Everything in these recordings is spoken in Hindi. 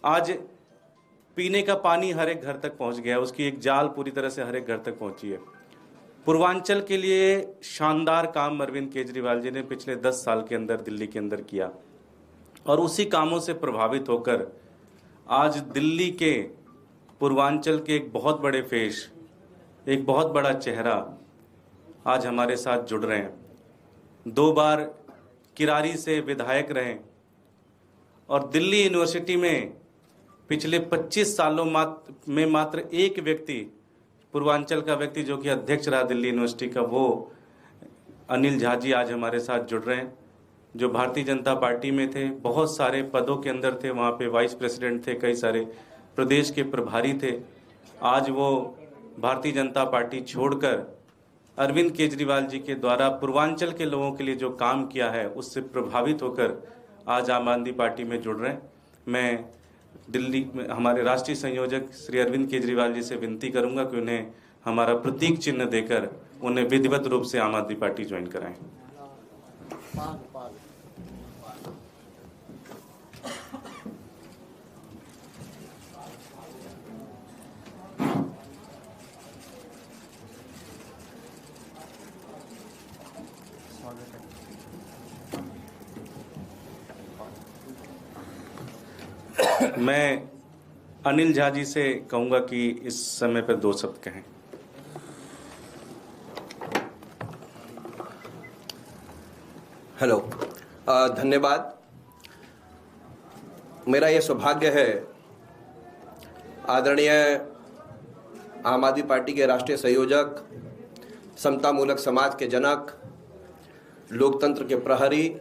आज पीने का पानी हर एक घर तक पहुंच गया, उसकी एक जाल पूरी तरह से हर एक घर तक पहुंची है। पूर्वांचल के लिए शानदार काम अरविंद केजरीवाल जी ने पिछले 10 साल के अंदर दिल्ली के अंदर किया और उसी कामों से प्रभावित होकर आज दिल्ली के पूर्वांचल के एक बहुत बड़े फेस, एक बहुत बड़ा चेहरा आज हमारे साथ जुड़ रहे हैं। 2 बार किरारी से विधायक रहे और दिल्ली यूनिवर्सिटी में पिछले 25 सालों में मात्र एक व्यक्ति, पूर्वांचल का व्यक्ति जो कि अध्यक्ष रहा दिल्ली यूनिवर्सिटी का, वो अनिल झा जी आज हमारे साथ जुड़ रहे हैं, जो भारतीय जनता पार्टी में थे, बहुत सारे पदों के अंदर थे, वहाँ पे वाइस प्रेसिडेंट थे, कई सारे प्रदेश के प्रभारी थे। आज वो भारतीय जनता पार्टी छोड़कर अरविंद केजरीवाल जी के द्वारा पूर्वांचल के लोगों के लिए जो काम किया है उससे प्रभावित होकर आज आम आदमी पार्टी में जुड़ रहे हैं। मैं दिल्ली में हमारे राष्ट्रीय संयोजक श्री अरविंद केजरीवाल जी से विनती करूंगा कि उन्हें हमारा प्रतीक चिन्ह देकर उन्हें विधिवत रूप से आम आदमी पार्टी ज्वाइन कराएं। मैं अनिल झा जी से कहूंगा कि इस समय पर 2 शब्द कहें। हेलो, धन्यवाद। मेरा ये सौभाग्य है आदरणीय आम आदमी पार्टी के राष्ट्रीय संयोजक, समतामूलक समाज के जनक, लोकतंत्र के प्रहरी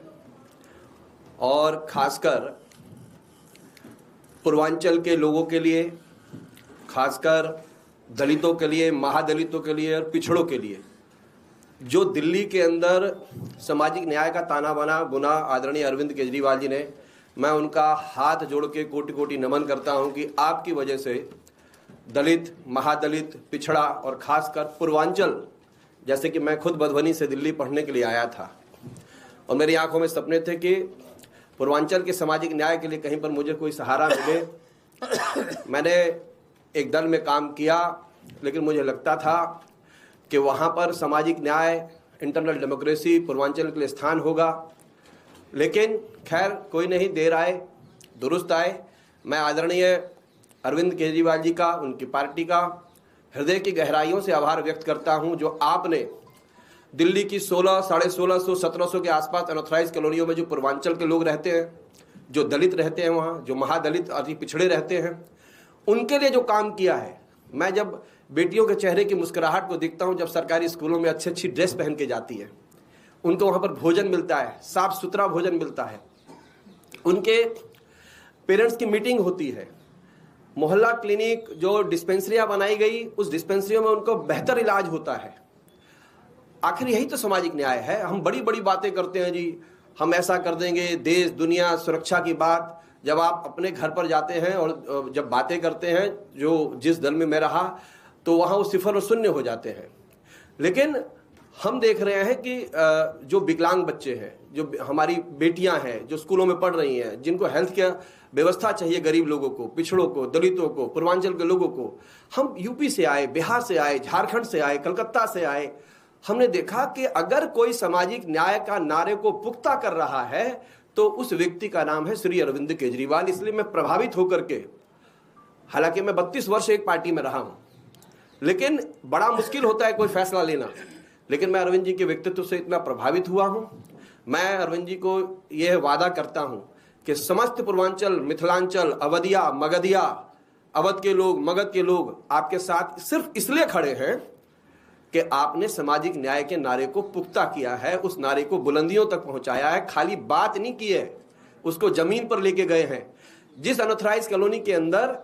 और खासकर पूर्वांचल के लोगों के लिए, खासकर दलितों के लिए, महादलितों के लिए और पिछड़ों के लिए जो दिल्ली के अंदर सामाजिक न्याय का ताना बाना बुना आदरणीय अरविंद केजरीवाल जी ने, मैं उनका हाथ जोड़ के कोटि कोटि नमन करता हूं कि आपकी वजह से दलित, महादलित, पिछड़ा और खासकर पूर्वांचल, जैसे कि मैं खुद मधुबनी से दिल्ली पढ़ने के लिए आया था और मेरी आंखों में सपने थे कि पूर्वांचल के सामाजिक न्याय के लिए कहीं पर मुझे कोई सहारा मिले। मैंने एक दल में काम किया, लेकिन मुझे लगता था कि वहाँ पर सामाजिक न्याय, इंटरनल डेमोक्रेसी पूर्वांचल के लिए स्थान होगा, लेकिन खैर कोई नहीं, देर आए दुरुस्त आए। मैं आदरणीय अरविंद केजरीवाल जी का, उनकी पार्टी का हृदय की गहराइयों से आभार व्यक्त करता हूँ जो आपने दिल्ली की 1600, 1650, 1700 के आसपास अनऑथराइज कॉलोनियों में जो पूर्वांचल के लोग रहते हैं, जो दलित रहते हैं, वहाँ जो महादलित अति पिछड़े रहते हैं, उनके लिए जो काम किया है। मैं जब बेटियों के चेहरे की मुस्कुराहट को देखता हूँ, जब सरकारी स्कूलों में अच्छी अच्छी ड्रेस पहन के जाती है, उनको वहाँ पर भोजन मिलता है, साफ सुथरा भोजन मिलता है, उनके पेरेंट्स की मीटिंग होती है, मोहल्ला क्लिनिक जो डिस्पेंसरियाँ बनाई गई, उस डिस्पेंसरियों में उनको बेहतर इलाज होता है। आखिर यही तो सामाजिक न्याय है। हम बड़ी बड़ी बातें करते हैं जी, हम ऐसा कर देंगे, देश दुनिया सुरक्षा की बात, जब आप अपने घर पर जाते हैं और जब बातें करते हैं, जो जिस दल में मैं रहा, तो वहाँ वो सिफर और शून्य हो जाते हैं। लेकिन हम देख रहे हैं कि जो विकलांग बच्चे हैं, जो हमारी बेटियां हैं जो स्कूलों में पढ़ रही हैं, जिनको हेल्थ केयर व्यवस्था चाहिए, गरीब लोगों को, पिछड़ों को, दलितों को, पूर्वांचल के लोगों को, हम यूपी से आए, बिहार से आए, झारखंड से आए, कलकत्ता से आए, हमने देखा कि अगर कोई सामाजिक न्याय का नारे को पुख्ता कर रहा है तो उस व्यक्ति का नाम है श्री अरविंद केजरीवाल। इसलिए मैं प्रभावित होकर के, हालांकि मैं 32 वर्ष एक पार्टी में रहा हूं, लेकिन बड़ा मुश्किल होता है कोई फैसला लेना, लेकिन मैं अरविंद जी के व्यक्तित्व से इतना प्रभावित हुआ हूं। मैं अरविंद जी को यह वादा करता हूं कि समस्त पूर्वांचल, मिथिलांचल, अवधिया, मगधिया, अवध के लोग, मगध के लोग आपके साथ सिर्फ इसलिए खड़े हैं कि आपने सामाजिक न्याय के नारे को पुख्ता किया है, उस नारे को बुलंदियों तक पहुंचाया है, खाली बात नहीं की है, उसको जमीन पर लेके गए हैं। जिस अनऑथराइज कॉलोनी के अंदर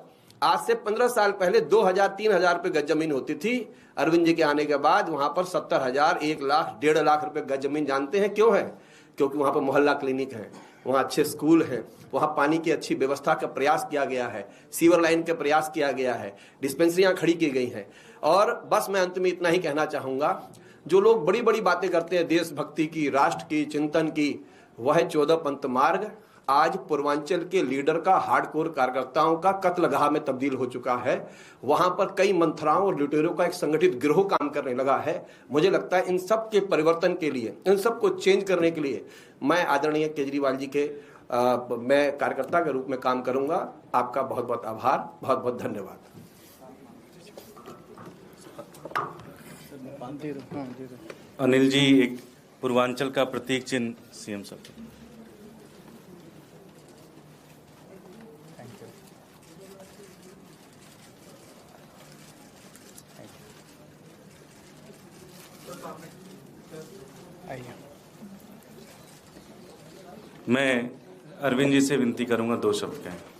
आज से 15 साल पहले 2000-3000 रुपए गज जमीन होती थी, अरविंद जी के आने के बाद वहां पर 70,000, 1 लाख, 1.5 लाख रुपए गज जमीन जानते हैं क्यों है? क्योंकि वहां पर मोहल्ला क्लिनिक है, वहाँ अच्छे स्कूल हैं, वहाँ पानी की अच्छी व्यवस्था का प्रयास किया गया है, सीवर लाइन का प्रयास किया गया है, डिस्पेंसरियाँ खड़ी की गई हैं। और बस मैं अंत में इतना ही कहना चाहूँगा, जो लोग बड़ी बड़ी बातें करते हैं देशभक्ति की, राष्ट्र की, चिंतन की, वह 14 पंथ मार्ग आज पूर्वांचल के लीडर का हार्डकोर कार्यकर्ताओं का कत्लगाह में तब्दील हो चुका है। वहां पर कई मंथराओं और लुटेरों का एक संगठित गिरोह काम करने लगा है। मुझे लगता है इन सब के परिवर्तन के लिए, इन सब को चेंज करने के लिए मैं आदरणीय केजरीवाल जी के मैं कार्यकर्ता के रूप में काम करूंगा। आपका बहुत बहुत आभार, बहुत बहुत धन्यवाद। अनिल जी, एक पूर्वांचल का प्रतीक चिन्ह सीएम साहब। मैं अरविंद जी से विनती करूंगा 2 शब्द कहें।